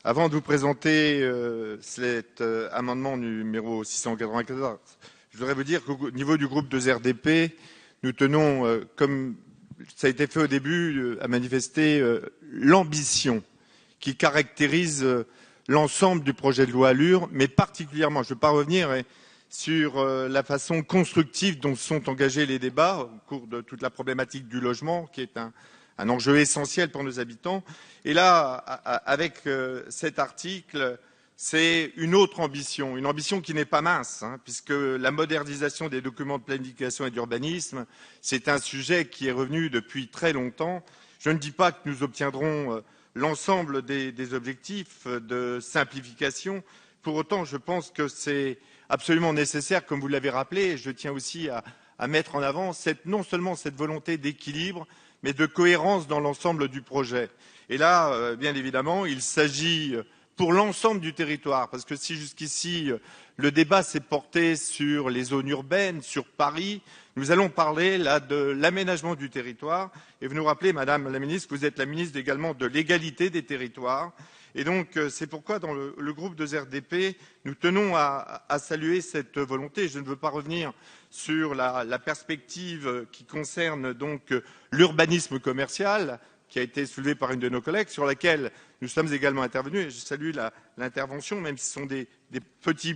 Avant de vous présenter cet amendement numéro 694, je voudrais vous dire qu'au niveau du groupe 2RDP, nous tenons, comme ça a été fait au début, à manifester l'ambition qui caractérise l'ensemble du projet de loi ALUR, mais particulièrement, je ne veux pas revenir sur la façon constructive dont sont engagés les débats au cours de toute la problématique du logement, qui est un enjeu essentiel pour nos habitants. Et là, avec cet article, c'est une autre ambition, une ambition qui n'est pas mince, puisque la modernisation des documents de planification et d'urbanisme, c'est un sujet qui est revenu depuis très longtemps. Je ne dis pas que nous obtiendrons l'ensemble des objectifs de simplification. Pour autant, je pense que c'est absolument nécessaire, comme vous l'avez rappelé, et je tiens aussi à mettre en avant non seulement cette volonté d'équilibre, mais de cohérence dans l'ensemble du projet. Et là, bien évidemment, il s'agit pour l'ensemble du territoire, parce que si jusqu'ici le débat s'est porté sur les zones urbaines, sur Paris, nous allons parler là de l'aménagement du territoire. Et vous nous rappelez, Madame la Ministre, que vous êtes la ministre également de l'égalité des territoires. Et donc, c'est pourquoi, dans le groupe 2RDP, nous tenons à saluer cette volonté. Je ne veux pas revenir sur la perspective qui concerne donc l'urbanisme commercial, qui a été soulevée par une de nos collègues, sur laquelle nous sommes également intervenus. Et je salue l'intervention, même si ce sont des petits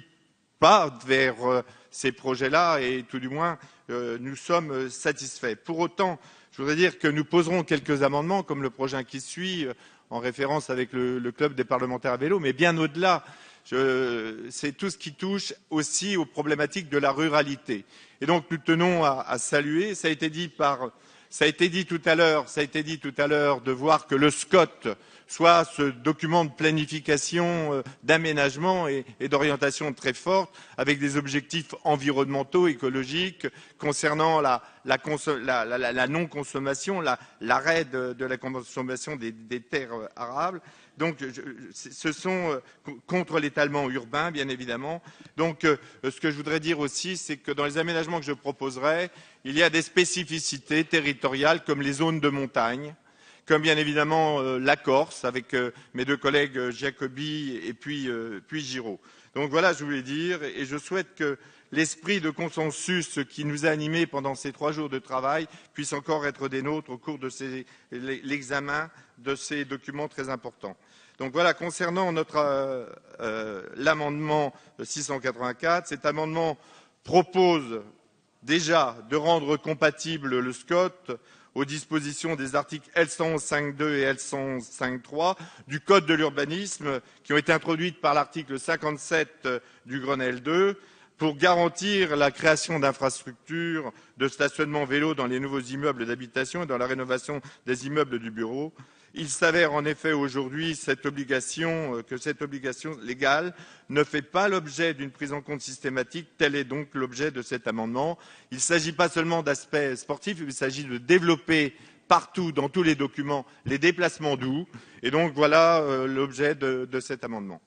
pas vers ces projets-là, et tout du moins, nous sommes satisfaits. Pour autant, je voudrais dire que nous poserons quelques amendements, comme le projet qui suit, en référence avec le club des parlementaires à vélo, mais bien au-delà, c'est tout ce qui touche aussi aux problématiques de la ruralité. Et donc nous tenons à saluer, ça a été dit tout à l'heure, de voir que le SCOT soit ce document de planification, d'aménagement et d'orientation très forte, avec des objectifs environnementaux, écologiques, concernant la non-consommation, l'arrêt de la consommation des terres arables. Donc, ce sont contre l'étalement urbain, bien évidemment. Donc, ce que je voudrais dire aussi, c'est que dans les aménagements que je proposerai, il y a des spécificités territoriales comme les zones de montagne, comme bien évidemment la Corse, avec mes deux collègues Giacobbi et puis Giraud. Donc voilà, je voulais dire, et je souhaite que l'esprit de consensus qui nous a animés pendant ces 3 jours de travail puisse encore être des nôtres au cours de l'examen de ces documents très importants. Donc voilà, concernant l'amendement 684, cet amendement propose déjà de rendre compatible le SCOT aux dispositions des articles L111.5.2 et L111.5.3 du Code de l'urbanisme qui ont été introduites par l'article 57 du Grenelle 2 pour garantir la création d'infrastructures de stationnement vélo dans les nouveaux immeubles d'habitation et dans la rénovation des immeubles du bureau. Il s'avère en effet aujourd'hui que cette obligation légale ne fait pas l'objet d'une prise en compte systématique. Tel est donc l'objet de cet amendement. Il ne s'agit pas seulement d'aspects sportifs, il s'agit de développer partout, dans tous les documents, les déplacements doux. Et donc voilà l'objet de cet amendement.